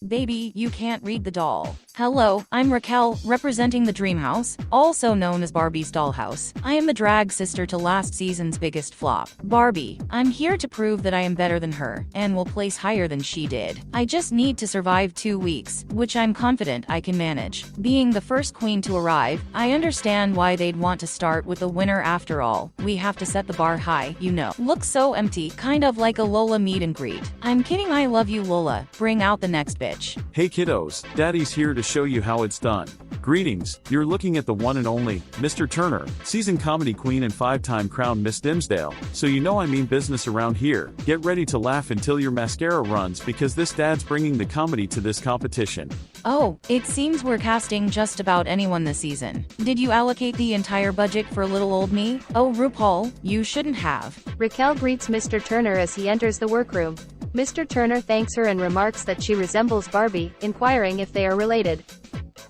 Baby, you can't read the doll. Hello, I'm Raquel, representing the Dream House, also known as Barbie's Dollhouse. I am the drag sister to last season's biggest flop, Barbie. I'm here to prove that I am better than her, and will place higher than she did. I just need to survive 2 weeks, which I'm confident I can manage. Being the first queen to arrive, I understand why they'd want to start with a winner after all. We have to set the bar high, you know. Looks so empty, kind of like a Lola meet and greet. I'm kidding, I love you, Lola. Bring out the next bitch. Hey kiddos, Daddy's here to show you how it's done. Greetings, you're looking at the one and only, Mr. Turner, seasoned comedy queen and 5-time crowned Miss Dimsdale, so you know I mean business around here. Get ready to laugh until your mascara runs because this dad's bringing the comedy to this competition. Oh, it seems we're casting just about anyone this season. Did you allocate the entire budget for little old me? Oh, RuPaul, you shouldn't have. Raquel greets Mr. Turner as he enters the workroom. Mr. Turner thanks her and remarks that she resembles Barbie, inquiring if they are related.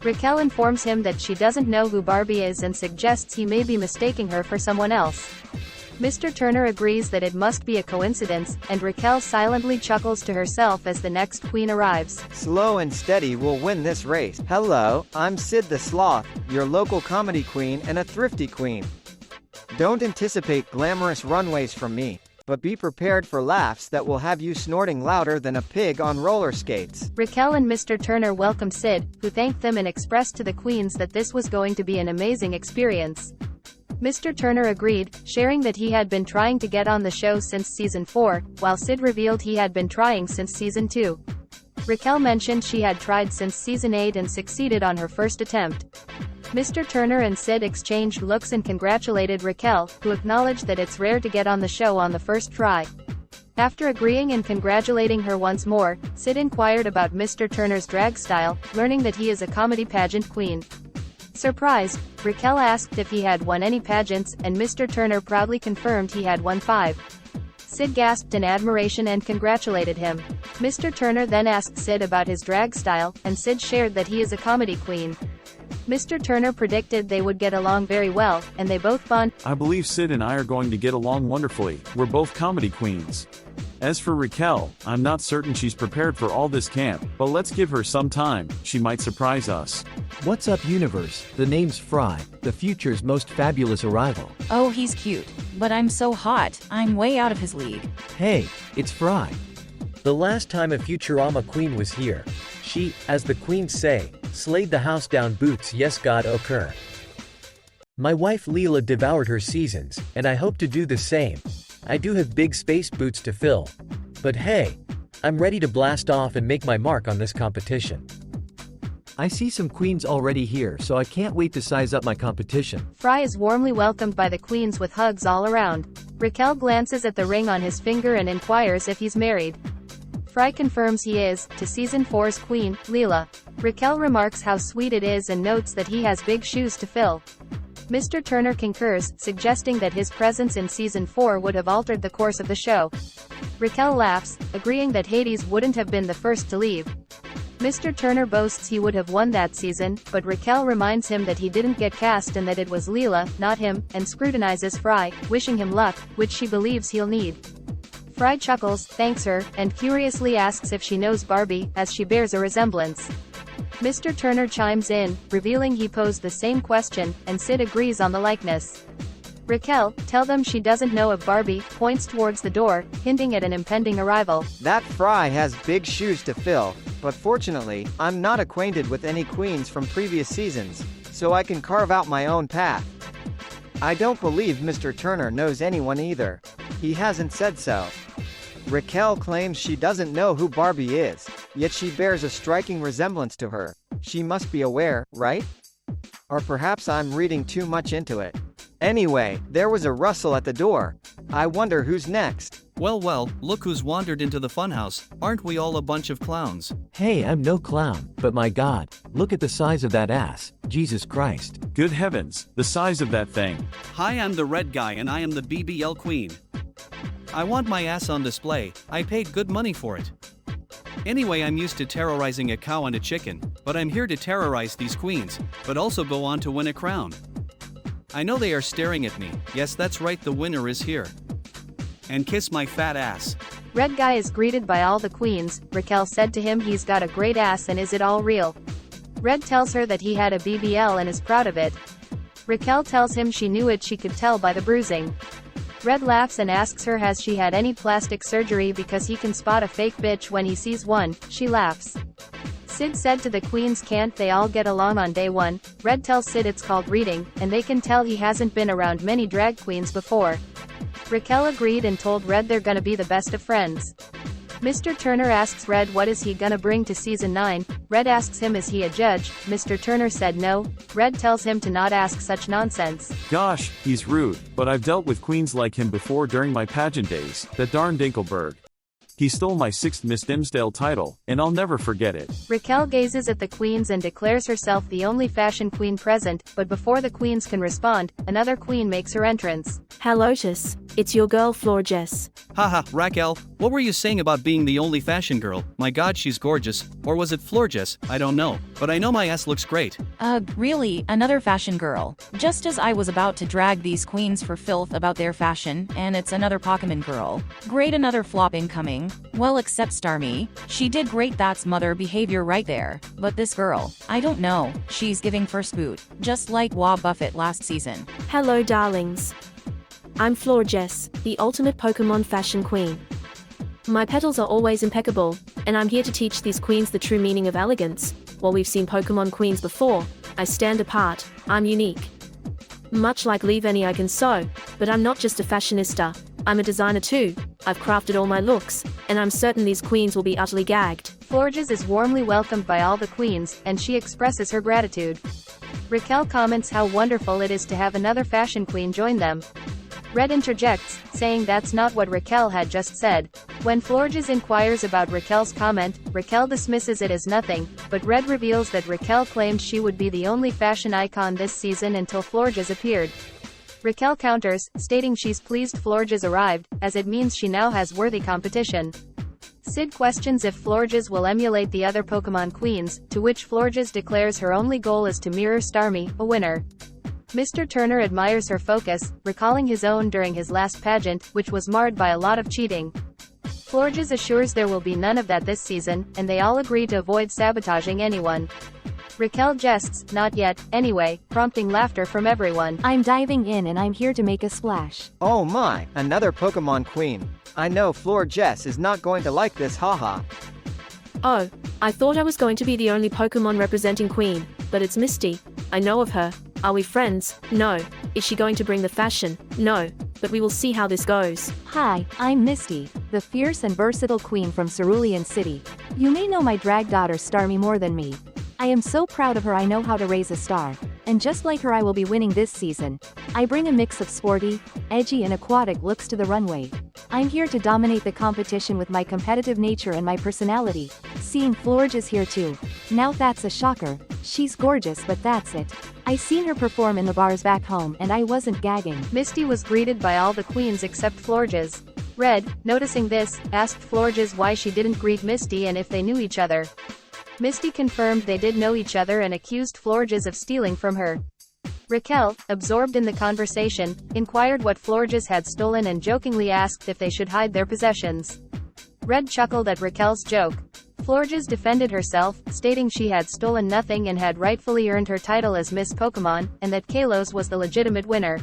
Raquel informs him that she doesn't know who Barbie is and suggests he may be mistaking her for someone else. Mr. Turner agrees that it must be a coincidence, and Raquel silently chuckles to herself as the next queen arrives. Slow and steady will win this race. Hello, I'm Sid the Sloth, your local comedy queen and a thrifty queen. Don't anticipate glamorous runways from me, but be prepared for laughs that will have you snorting louder than a pig on roller skates. Raquel and Mr. Turner welcome Sid, who thanked them and expressed to the queens that this was going to be an amazing experience. Mr. Turner agreed, sharing that he had been trying to get on the show since season 4, while Sid revealed he had been trying since season 2. Raquel mentioned she had tried since season 8 and succeeded on her first attempt. Mr. Turner and Sid exchanged looks and congratulated Raquel, who acknowledged that it's rare to get on the show on the first try. After agreeing and congratulating her once more, Sid inquired about Mr. Turner's drag style, learning that he is a comedy pageant queen. Surprised, Raquel asked if he had won any pageants, and Mr. Turner proudly confirmed he had won 5. Sid gasped in admiration and congratulated him. Mr. Turner then asked Sid about his drag style, and Sid shared that he is a comedy queen. Mr. Turner predicted they would get along very well, and they both bond. I believe Sid and I are going to get along wonderfully. We're both comedy queens. As for Raquel, I'm not certain she's prepared for all this camp, but let's give her some time, she might surprise us. What's up, universe? The name's Fry, the future's most fabulous arrival. Oh, he's cute, but I'm so hot, I'm way out of his league. Hey, it's Fry. The last time a Futurama queen was here, she, as the queens say, slayed the house down boots. Yes, God occur. My wife Leela devoured her seasons, and I hope to do the same. I do have big space boots to fill. But hey, I'm ready to blast off and make my mark on this competition. I see some queens already here, so I can't wait to size up my competition. Fry is warmly welcomed by the queens with hugs all around. Raquel glances at the ring on his finger and inquires if he's married. Fry confirms he is, to season 4's queen, Leela. Raquel remarks how sweet it is and notes that he has big shoes to fill. Mr. Turner concurs, suggesting that his presence in season 4 would have altered the course of the show. Raquel laughs, agreeing that Hades wouldn't have been the first to leave. Mr. Turner boasts he would have won that season, but Raquel reminds him that he didn't get cast and that it was Leela, not him, and scrutinizes Fry, wishing him luck, which she believes he'll need. Fry chuckles, thanks her, and curiously asks if she knows Barbie, as she bears a resemblance. Mr. Turner chimes in, revealing he posed the same question, and Sid agrees on the likeness. Raquel, tell them she doesn't know of Barbie, points towards the door, hinting at an impending arrival. That Fry has big shoes to fill, but fortunately, I'm not acquainted with any queens from previous seasons, so I can carve out my own path. I don't believe Mr. Turner knows anyone either. He hasn't said so. Raquel claims she doesn't know who Barbie is, yet she bears a striking resemblance to her. She must be aware, right? Or perhaps I'm reading too much into it. Anyway, there was a rustle at the door. I wonder who's next. Well, look who's wandered into the funhouse. Aren't we all a bunch of clowns? Hey, I'm no clown, but my God, look at the size of that ass. Jesus Christ. Good heavens, the size of that thing. Hi, I'm the red guy and I am the BBL queen. I want my ass on display. I paid good money for it. Anyway, I'm used to terrorizing a cow and a chicken, but I'm here to terrorize these queens, but also go on to win a crown. I know they are staring at me. Yes, that's right, the winner is here. And kiss my fat ass. Red Guy is greeted by all the queens. Raquel said to him he's got a great ass and is it all real? Red tells her that he had a BBL and is proud of it. Raquel tells him she knew it, she could tell by the bruising. Red laughs and asks her has she had any plastic surgery because he can spot a fake bitch when he sees one. She laughs. Sid said to the queens can't they all get along on day one? Red tells Sid it's called reading, and they can tell he hasn't been around many drag queens before. Raquel agreed and told Red they're gonna be the best of friends. Mr. Turner asks Red what is he gonna bring to season 9. Red asks him is he a judge. Mr. Turner said no. Red tells him to not ask such nonsense. Gosh, he's rude, but I've dealt with queens like him before during my pageant days, that darn Dinkelberg. He stole my 6th Miss Dimsdale title, and I'll never forget it. Raquel gazes at the queens and declares herself the only fashion queen present, but before the queens can respond, another queen makes her entrance. Hello Lotus, it's your girl Floor Jess. Haha, Raquel, what were you saying about being the only fashion girl? My god, she's gorgeous. Or was it Florges? I don't know. But I know my ass looks great. Really, another fashion girl. Just as I was about to drag these queens for filth about their fashion, and it's another Pokemon girl. Great, another flop incoming. Well, except Starmie. She did great, that's mother behavior right there. But this girl, I don't know, she's giving first boot. Just like Wa Buffett last season. Hello darlings. I'm Floor Jess, the ultimate Pokemon fashion queen. My petals are always impeccable, and I'm here to teach these queens the true meaning of elegance. While we've seen Pokemon queens before, I stand apart, I'm unique. Much like Lee Venny I can sew, but I'm not just a fashionista, I'm a designer too. I've crafted all my looks, and I'm certain these queens will be utterly gagged. Florges is warmly welcomed by all the queens, and she expresses her gratitude. Raquel comments how wonderful it is to have another fashion queen join them. Red interjects, saying that's not what Raquel had just said. When Florges inquires about Raquel's comment, Raquel dismisses it as nothing, but Red reveals that Raquel claimed she would be the only fashion icon this season until Florges appeared. Raquel counters, stating she's pleased Florges arrived, as it means she now has worthy competition. Sid questions if Florges will emulate the other Pokemon queens, to which Florges declares her only goal is to mirror Starmie, a winner. Mr. Turner admires her focus, recalling his own during his last pageant, which was marred by a lot of cheating. Florges assures there will be none of that this season, and they all agree to avoid sabotaging anyone. Raquel jests, not yet, anyway, prompting laughter from everyone. I'm diving in and I'm here to make a splash. Oh my, another Pokemon queen. I know Floor Jess is not going to like this, haha. Oh, I thought I was going to be the only Pokemon representing queen, but it's Misty. I know of her. Are we friends? No. Is she going to bring the fashion? No. But we will see how this goes. Hi, I'm Misty, the fierce and versatile queen from Cerulean City. You may know my drag daughter Starmie more than me. I am so proud of her, I know how to raise a star. And just like her I will be winning this season. I bring a mix of sporty, edgy and aquatic looks to the runway. I'm here to dominate the competition with my competitive nature and my personality. Seeing Florges is here too. Now that's a shocker. She's gorgeous, but that's it. I seen her perform in the bars back home and I wasn't gagging. Misty was greeted by all the queens except Florges. Red, noticing this, asked Florges why she didn't greet Misty and if they knew each other. Misty confirmed they did know each other and accused Florges of stealing from her. Raquel, absorbed in the conversation, inquired what Florges had stolen and jokingly asked if they should hide their possessions. Red chuckled at Raquel's joke. Florges defended herself, stating she had stolen nothing and had rightfully earned her title as Miss Pokemon, and that Kalos was the legitimate winner.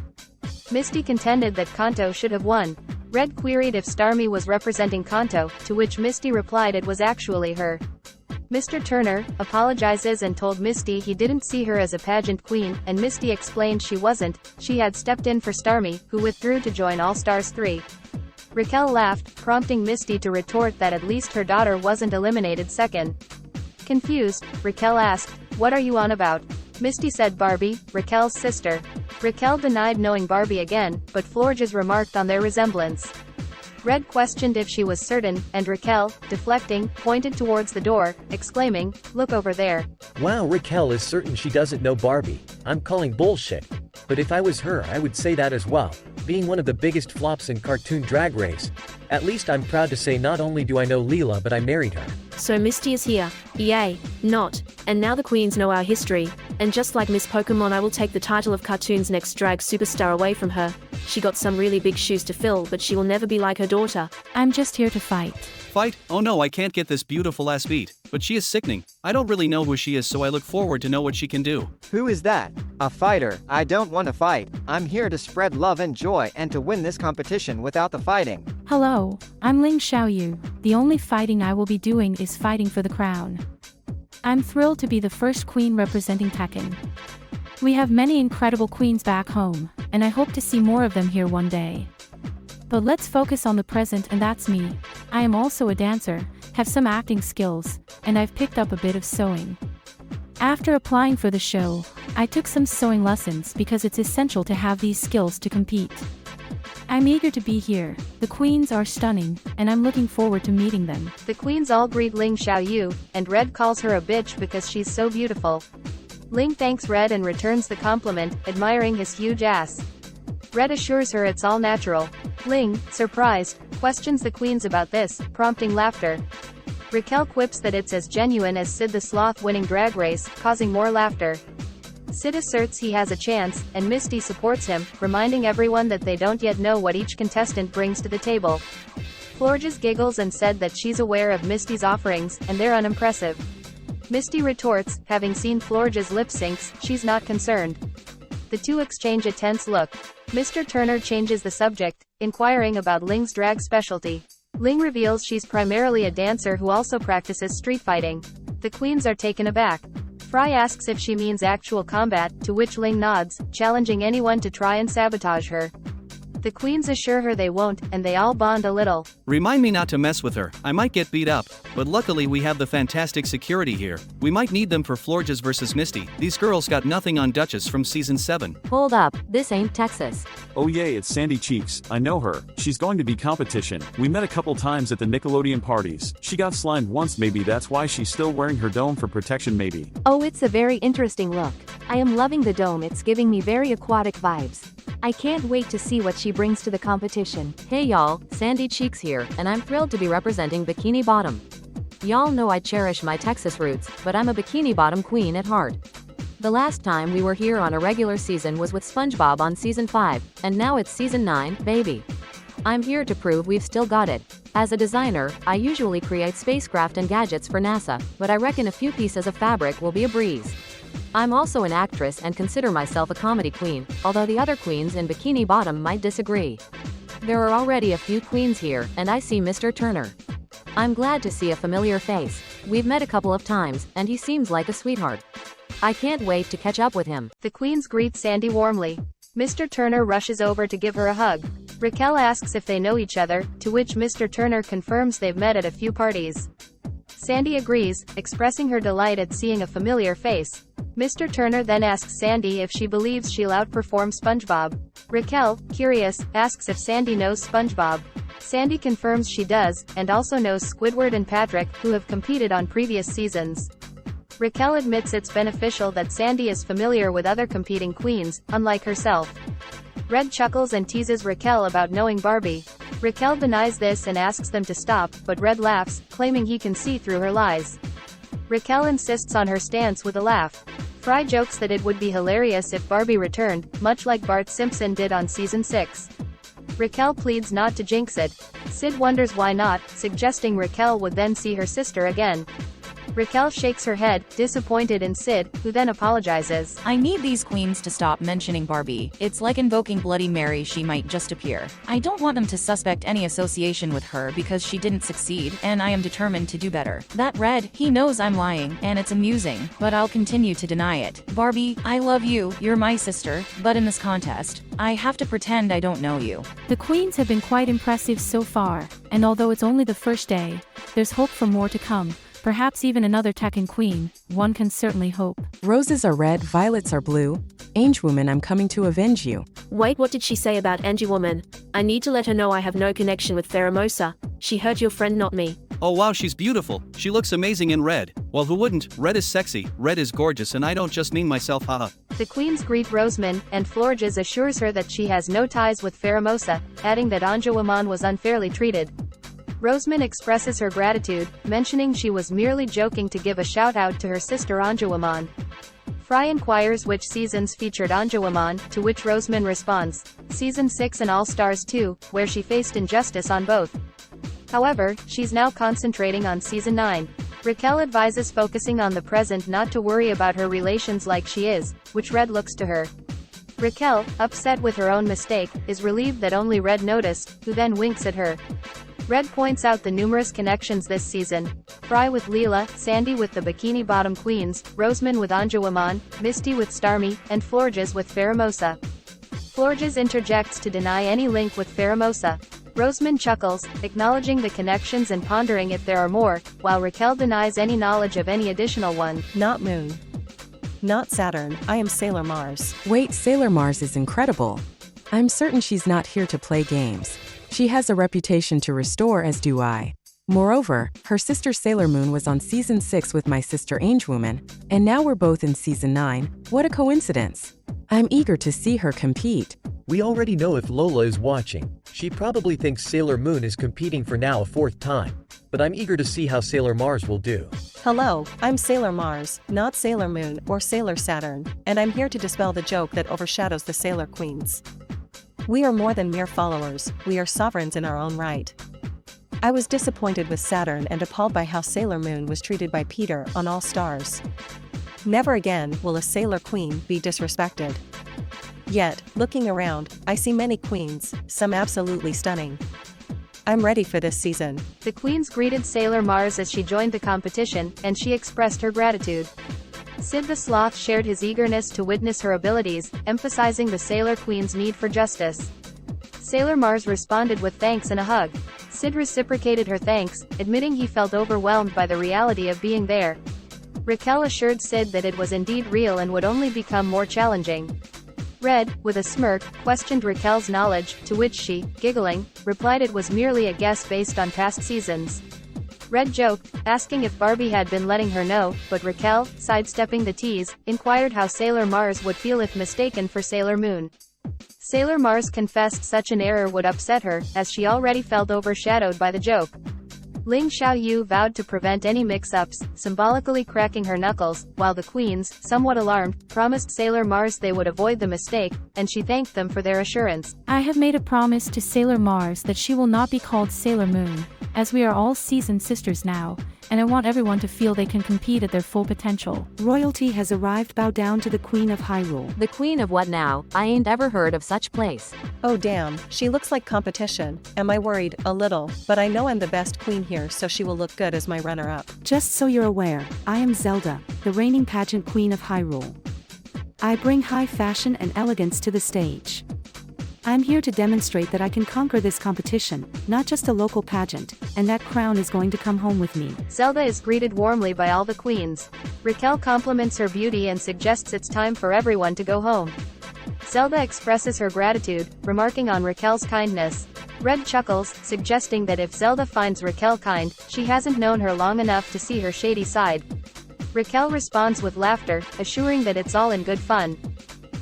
Misty contended that Kanto should have won. Red queried if Starmie was representing Kanto, to which Misty replied it was actually her. Mr. Turner apologizes and told Misty he didn't see her as a pageant queen, and Misty explained she wasn't, she had stepped in for Starmie, who withdrew to join All Stars 3. Raquel laughed, prompting Misty to retort that at least her daughter wasn't eliminated second. Confused, Raquel asked, "What are you on about?" Misty said Barbie, Raquel's sister. Raquel denied knowing Barbie again, but Florges remarked on their resemblance. Red questioned if she was certain, and Raquel, deflecting, pointed towards the door, exclaiming, "Look over there." Wow, Raquel is certain she doesn't know Barbie. I'm calling bullshit. But if I was her I would say that as well. Being one of the biggest flops in cartoon Drag Race. At least I'm proud to say not only do I know Leela but I married her. So Misty is here. Yay, not. And now the queens know our history, and just like Miss Pokemon I will take the title of cartoon's next drag superstar away from her. She got some really big shoes to fill, but she will never be like her daughter. I'm just here to fight. Fight? Oh no, I can't get this beautiful ass beat. But she is sickening. I don't really know who she is, so I look forward to know what she can do. Who is that? A fighter. I don't want to fight. I'm here to spread love and joy and to win this competition without the fighting. Hello, I'm Ling Xiaoyu. The only fighting I will be doing is fighting for the crown. I'm thrilled to be the first queen representing Tekken. We have many incredible queens back home, and I hope to see more of them here one day. But let's focus on the present, and that's me. I am also a dancer, have some acting skills, and I've picked up a bit of sewing. After applying for the show, I took some sewing lessons because it's essential to have these skills to compete. I'm eager to be here. The queens are stunning, and I'm looking forward to meeting them. The queens all greet Ling Xiaoyu, and Red calls her a bitch because she's so beautiful. Ling thanks Red and returns the compliment, admiring his huge ass. Red assures her it's all natural. Ling, surprised, questions the queens about this, prompting laughter. Raquel quips that it's as genuine as Sid the Sloth winning Drag Race, causing more laughter. Sid asserts he has a chance, and Misty supports him, reminding everyone that they don't yet know what each contestant brings to the table. Florges giggles and said that she's aware of Misty's offerings, and they're unimpressive. Misty retorts, having seen Florges lip syncs, she's not concerned. The two exchange a tense look. Mr. Turner changes the subject, inquiring about Ling's drag specialty. Ling reveals she's primarily a dancer who also practices street fighting. The queens are taken aback. Fry asks if she means actual combat, to which Ling nods, challenging anyone to try and sabotage her. The queens assure her they won't, and they all bond a little. Remind me not to mess with her, I might get beat up. But luckily we have the fantastic security here. We might need them for Florges vs Misty. These girls got nothing on Duchess from season 7. Hold up, this ain't Texas. Oh yay, it's Sandy Cheeks. I know her. She's going to be competition. We met a couple times at the Nickelodeon parties. She got slimed once, maybe that's why she's still wearing her dome for protection maybe. Oh, it's a very interesting look. I am loving the dome, it's giving me very aquatic vibes. I can't wait to see what she brings to the competition. Hey y'all, Sandy Cheeks here, and I'm thrilled to be representing Bikini Bottom. Y'all know I cherish my Texas roots, but I'm a Bikini Bottom queen at heart. The last time we were here on a regular season was with SpongeBob on season 5, and now it's season 9, baby. I'm here to prove we've still got it. As a designer, I usually create spacecraft and gadgets for NASA, but I reckon a few pieces of fabric will be a breeze. I'm also an actress and consider myself a comedy queen, although the other queens in Bikini Bottom might disagree. There are already a few queens here, and I see Mr. Turner. I'm glad to see a familiar face. We've met a couple of times, and he seems like a sweetheart. I can't wait to catch up with him. The queens greet Sandy warmly. Mr. Turner rushes over to give her a hug. Raquel asks if they know each other, to which Mr. Turner confirms they've met at a few parties. Sandy agrees, expressing her delight at seeing a familiar face. Mr. Turner then asks Sandy if she believes she'll outperform SpongeBob. Raquel, curious, asks if Sandy knows SpongeBob. Sandy confirms she does, and also knows Squidward and Patrick, who have competed on previous seasons. Raquel admits it's beneficial that Sandy is familiar with other competing queens, unlike herself. Red chuckles and teases Raquel about knowing Barbie. Raquel denies this and asks them to stop, but Red laughs, claiming he can see through her lies. Raquel insists on her stance with a laugh. Fry jokes that it would be hilarious if Barbie returned, much like Bart Simpson did on season 6. Raquel pleads not to jinx it. Sid wonders why not, suggesting Raquel would then see her sister again. Raquel shakes her head, disappointed in Sid, who then apologizes. I need these queens to stop mentioning Barbie. It's like invoking Bloody Mary, she might just appear. I don't want them to suspect any association with her because she didn't succeed, and I am determined to do better. That Red, he knows I'm lying, and it's amusing, but I'll continue to deny it. Barbie, I love you, you're my sister, but in this contest, I have to pretend I don't know you. The queens have been quite impressive so far, and although it's only the first day, there's hope for more to come. Perhaps even another Tekken queen, one can certainly hope. Roses are red, violets are blue. Angewoman, I'm coming to avenge you. Wait, what did she say about Angewoman? I need to let her know I have no connection with Pheromosa. She hurt your friend, not me. Oh wow, she's beautiful. She looks amazing in red. Well, who wouldn't? Red is sexy, red is gorgeous, and I don't just mean myself, haha. The queens greet Roseman, and Florges assures her that she has no ties with Pheromosa, adding that Angewoman was unfairly treated. Roseman expresses her gratitude, mentioning she was merely joking to give a shout-out to her sister Angewoman. Fry inquires which seasons featured Anjouamon, to which Roseman responds, Season 6 and All Stars 2, where she faced injustice on both. However, she's now concentrating on Season 9. Raquel advises focusing on the present, not to worry about her relations like she is, which Red looks to her. Raquel, upset with her own mistake, is relieved that only Red noticed, who then winks at her. Red points out the numerous connections this season. Fry with Leela, Sandy with the Bikini Bottom Queens, Roseman with Anjouamon, Misty with Starmie, and Florges with Faramosa. Florges interjects to deny any link with Faramosa. Roseman chuckles, acknowledging the connections and pondering if there are more, while Raquel denies any knowledge of any additional one. Not Moon. Not Saturn, I am Sailor Mars. Wait, Sailor Mars is incredible. I'm certain she's not here to play games. She has a reputation to restore, as do I. Moreover, her sister Sailor Moon was on Season 6 with my sister Angewoman, and now we're both in Season 9. What a coincidence. I'm eager to see her compete. We already know if Lola is watching. She probably thinks Sailor Moon is competing for now a 4th time. But I'm eager to see how Sailor Mars will do. Hello, I'm Sailor Mars, not Sailor Moon or Sailor Saturn, and I'm here to dispel the joke that overshadows the Sailor Queens. We are more than mere followers, we are sovereigns in our own right. I was disappointed with Saturn and appalled by how Sailor Moon was treated by Peter on All Stars. Never again will a Sailor Queen be disrespected. Yet, looking around, I see many queens, some absolutely stunning. I'm ready for this season. The queens greeted Sailor Mars as she joined the competition, and she expressed her gratitude. Sid the Sloth shared his eagerness to witness her abilities, emphasizing the Sailor Queen's need for justice. Sailor Mars responded with thanks and a hug. Sid reciprocated her thanks, admitting he felt overwhelmed by the reality of being there. Raquel assured Sid that it was indeed real and would only become more challenging. Red, with a smirk, questioned Raquel's knowledge, to which she, giggling, replied it was merely a guess based on past seasons. Red joked, asking if Barbie had been letting her know, but Raquel, sidestepping the tease, inquired how Sailor Mars would feel if mistaken for Sailor Moon. Sailor Mars confessed such an error would upset her, as she already felt overshadowed by the joke. Ling Xiaoyu vowed to prevent any mix-ups, symbolically cracking her knuckles, while the queens, somewhat alarmed, promised Sailor Mars they would avoid the mistake, and she thanked them for their assurance. I have made a promise to Sailor Mars that she will not be called Sailor Moon, as we are all seasoned sisters now, and I want everyone to feel they can compete at their full potential. Royalty has arrived. Bow down to the Queen of Hyrule. The Queen of what now? I ain't ever heard of such place. Oh damn, she looks like competition. Am I worried? A little, but I know I'm the best queen here, so she will look good as my runner-up. Just so you're aware, I am Zelda, the reigning pageant queen of Hyrule. I bring high fashion and elegance to the stage. I'm here to demonstrate that I can conquer this competition, not just a local pageant, and that crown is going to come home with me. Zelda is greeted warmly by all the queens. Raquel compliments her beauty and suggests it's time for everyone to go home. Zelda expresses her gratitude, remarking on Raquel's kindness. Red chuckles, suggesting that if Zelda finds Raquel kind, she hasn't known her long enough to see her shady side. Raquel responds with laughter, assuring that it's all in good fun.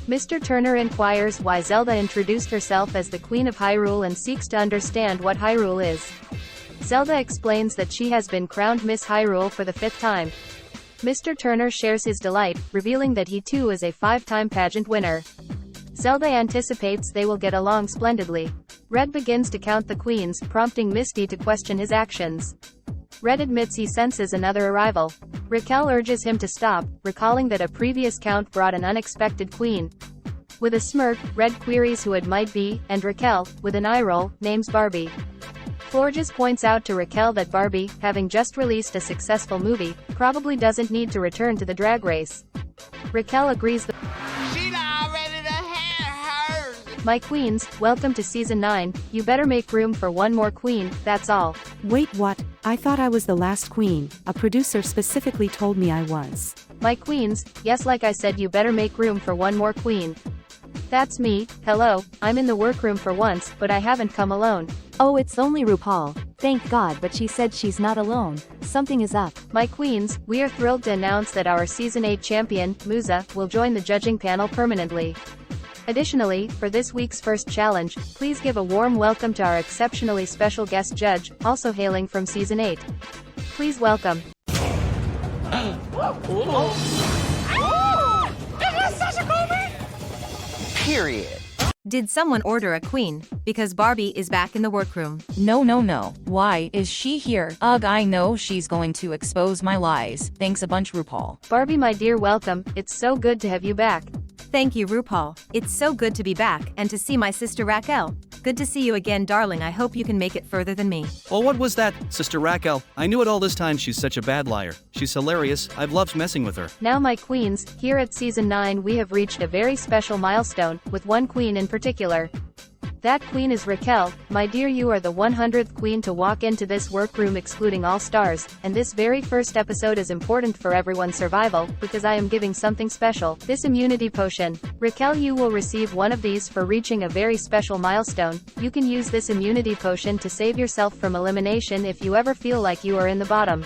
Mr. Turner inquires why Zelda introduced herself as the Queen of Hyrule and seeks to understand what Hyrule is. Zelda explains that she has been crowned Miss Hyrule for the 5th time. Mr. Turner shares his delight, revealing that he too is a 5-time pageant winner. Zelda anticipates they will get along splendidly. Red begins to count the queens, prompting Misty to question his actions. Red admits he senses another arrival. Raquel urges him to stop, recalling that a previous count brought an unexpected queen. With a smirk, Red queries who it might be, and Raquel, with an eye roll, names Barbie. Florges points out to Raquel that Barbie, having just released a successful movie, probably doesn't need to return to the drag race. Raquel agrees that my queens, welcome to Season 9, you better make room for one more queen, that's all. Wait, what? I thought I was the last queen. A producer specifically told me I was. My queens, yes, like I said, you better make room for one more queen. That's me. Hello, I'm in the workroom for once, but I haven't come alone. Oh, it's only RuPaul. Thank God, but she said she's not alone. Something is up. My queens, we are thrilled to announce that our Season 8 champion, Musa, will join the judging panel permanently. Additionally, for this week's first challenge, please give a warm welcome to our exceptionally special guest judge, also hailing from Season 8. Please welcome. period. Did someone order a queen? Because Barbie is back in the workroom. No. Why is she here? Ugh, I know she's going to expose my lies. Thanks a bunch, RuPaul. Barbie, my dear, welcome. It's so good to have you back. Thank you, RuPaul. It's so good to be back and to see my sister Raquel. Good to see you again, darling. I hope you can make it further than me. Oh, what was that, Sister Raquel? I knew it all this time. She's such a bad liar. She's hilarious. I've loved messing with her. Now, my queens, here at Season 9 we have reached a very special milestone, with one queen in particular. That queen is Raquel. My dear, you are the 100th queen to walk into this workroom excluding all stars, and this very first episode is important for everyone's survival, because I am giving something special, this immunity potion. Raquel, you will receive one of these for reaching a very special milestone. You can use this immunity potion to save yourself from elimination if you ever feel like you are in the bottom.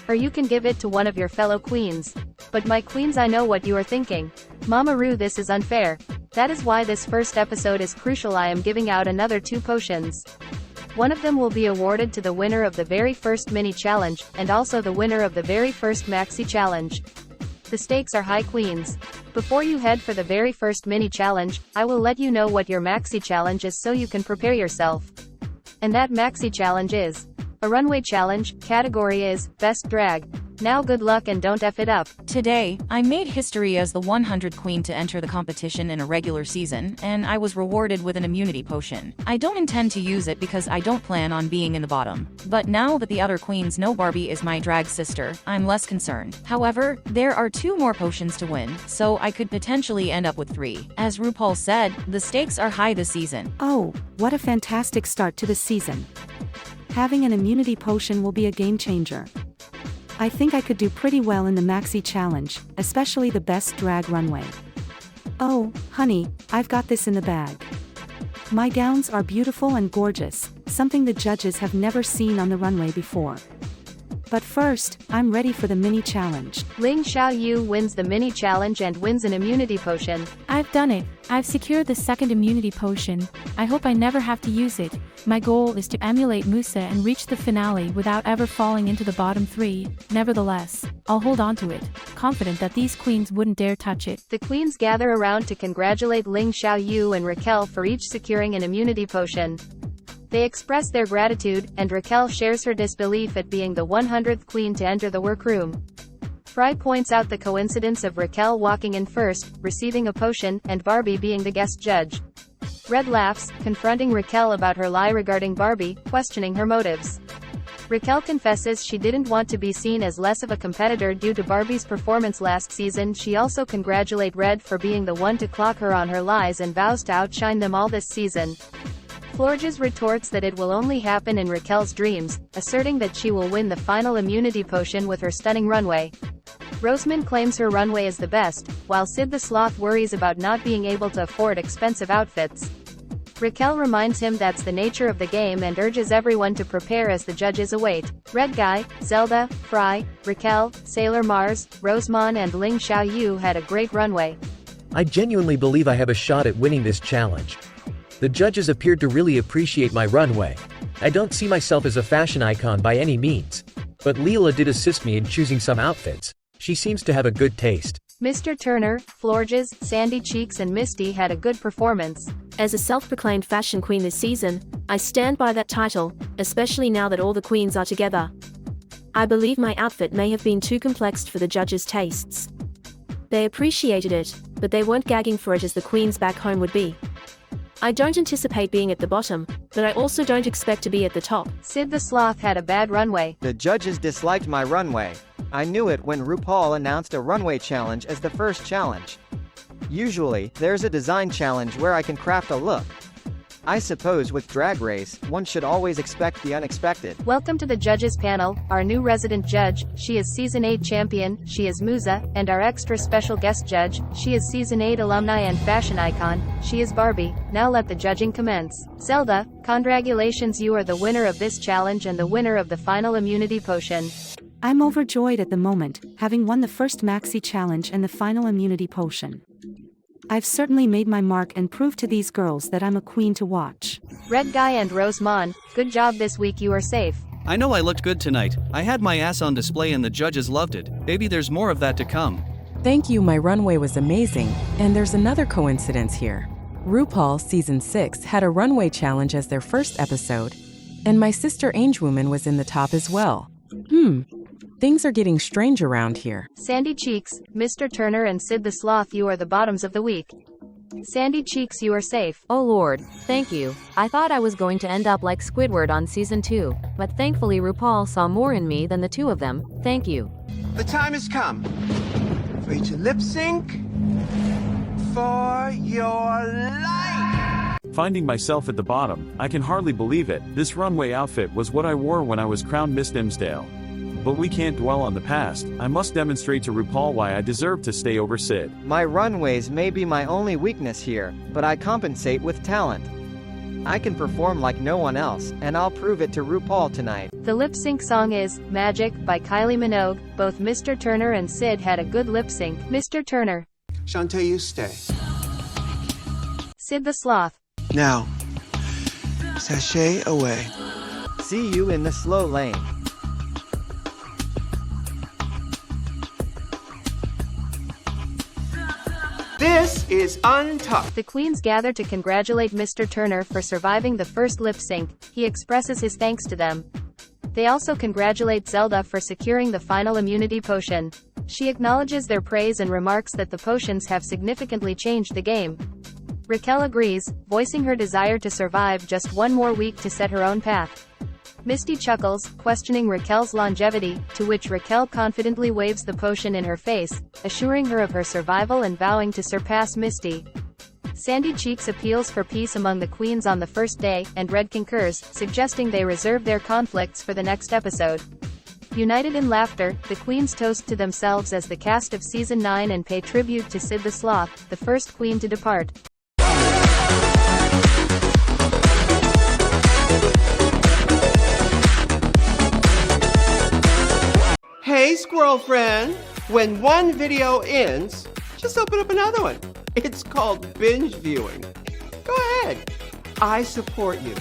Or you can give it to one of your fellow queens. But my queens, I know what you are thinking. Mama Ru, this is unfair. That is why this first episode is crucial. I am giving out another 2 potions. One of them will be awarded to the winner of the very first mini challenge, and also the winner of the very first maxi challenge. The stakes are high, queens. Before you head for the very first mini challenge, I will let you know what your maxi challenge is so you can prepare yourself. And that maxi challenge is a runway challenge. Category is Best Drag. Now good luck and don't F it up. Today, I made history as the 100th queen to enter the competition in a regular season, and I was rewarded with an immunity potion. I don't intend to use it because I don't plan on being in the bottom. But now that the other queens know Barbie is my drag sister, I'm less concerned. However, there are 2 more potions to win, so I could potentially end up with 3. As RuPaul said, the stakes are high this season. Oh, what a fantastic start to the season. Having an immunity potion will be a game changer. I think I could do pretty well in the Maxi Challenge, especially the Best Drag Runway. Oh, honey, I've got this in the bag. My gowns are beautiful and gorgeous, something the judges have never seen on the runway before. But first, I'm ready for the mini challenge. Ling Xiaoyu wins the mini challenge and wins an immunity potion. I've done it. I've secured the second immunity potion. I hope I never have to use it. My goal is to emulate Musa and reach the finale without ever falling into the bottom 3. Nevertheless, I'll hold on to it, confident that these queens wouldn't dare touch it. The queens gather around to congratulate Ling Xiaoyu and Raquel for each securing an immunity potion. They express their gratitude, and Raquel shares her disbelief at being the 100th queen to enter the workroom. Fry points out the coincidence of Raquel walking in first, receiving a potion, and Barbie being the guest judge. Red laughs, confronting Raquel about her lie regarding Barbie, questioning her motives. Raquel confesses she didn't want to be seen as less of a competitor due to Barbie's performance last season. She also congratulates Red for being the one to clock her on her lies and vows to outshine them all this season. Florges retorts that it will only happen in Raquel's dreams, asserting that she will win the final immunity potion with her stunning runway. Rosamund claims her runway is the best, while Sid the Sloth worries about not being able to afford expensive outfits. Raquel reminds him that's the nature of the game and urges everyone to prepare as the judges await. Red Guy, Zelda, Fry, Raquel, Sailor Mars, Rosamund and Ling Xiaoyu had a great runway. I genuinely believe I have a shot at winning this challenge. The judges appeared to really appreciate my runway. I don't see myself as a fashion icon by any means. But Leela did assist me in choosing some outfits. She seems to have a good taste. Mr. Turner, Florges, Sandy Cheeks and Misty had a good performance. As a self-proclaimed fashion queen this season, I stand by that title, especially now that all the queens are together. I believe my outfit may have been too complex for the judges' tastes. They appreciated it, but they weren't gagging for it as the queens back home would be. I don't anticipate being at the bottom, but I also don't expect to be at the top. Sid the Sloth had a bad runway. The judges disliked my runway. I knew it when RuPaul announced a runway challenge as the first challenge. Usually, there's a design challenge where I can craft a look. I suppose with Drag Race, one should always expect the unexpected. Welcome to the judges panel, our new resident judge, she is Season 8 champion, she is Musa, and our extra special guest judge, she is Season 8 alumni and fashion icon, she is Barbie. Now let the judging commence. Zelda, congratulations, you are the winner of this challenge and the winner of the final immunity potion. I'm overjoyed at the moment, having won the first Maxi Challenge and the final immunity potion. I've certainly made my mark and proved to these girls that I'm a queen to watch. Red Guy and Rosamund, good job this week, you are safe. I know I looked good tonight. I had my ass on display and the judges loved it. Baby, there's more of that to come. Thank you, my runway was amazing, and there's another coincidence here. RuPaul Season 6 had a runway challenge as their first episode, and my sister Angewoman was in the top as well. Things are getting strange around here. Sandy Cheeks, Mr. Turner and Sid the Sloth, you are the bottoms of the week. Sandy Cheeks, you are safe. Oh lord, thank you. I thought I was going to end up like Squidward on season 2, but thankfully RuPaul saw more in me than the two of them. Thank you. The time has come for you to lip sync for your life. Finding myself at the bottom, I can hardly believe it. This runway outfit was what I wore when I was crowned Miss Dimsdale. But we can't dwell on the past. I must demonstrate to RuPaul why I deserve to stay over Sid. My runways may be my only weakness here, but I compensate with talent. I can perform like no one else, and I'll prove it to RuPaul tonight. The lip sync song is Magic by Kylie Minogue. Both Mr. Turner and Sid had a good lip sync. Mr. Turner. Shantae, you stay. Sid the Sloth. Now, sashay away. See you in the slow lane. This is Untucked. The queens gather to congratulate Mr. Turner for surviving the first lip sync. He expresses his thanks to them. They also congratulate Zelda for securing the final immunity potion. She acknowledges their praise and remarks that the potions have significantly changed the game. Raquel agrees, voicing her desire to survive just one more week to set her own path. Misty chuckles, questioning Raquel's longevity, to which Raquel confidently waves the potion in her face, assuring her of her survival and vowing to surpass Misty. Sandy Cheeks appeals for peace among the queens on the first day, and Red concurs, suggesting they reserve their conflicts for the next episode. United in laughter, the queens toast to themselves as the cast of Season 9 and pay tribute to Sid the Sloth, the first queen to depart. Hey, squirrel friend. When one video ends, just open up another one. It's called binge viewing. Go ahead. I support you.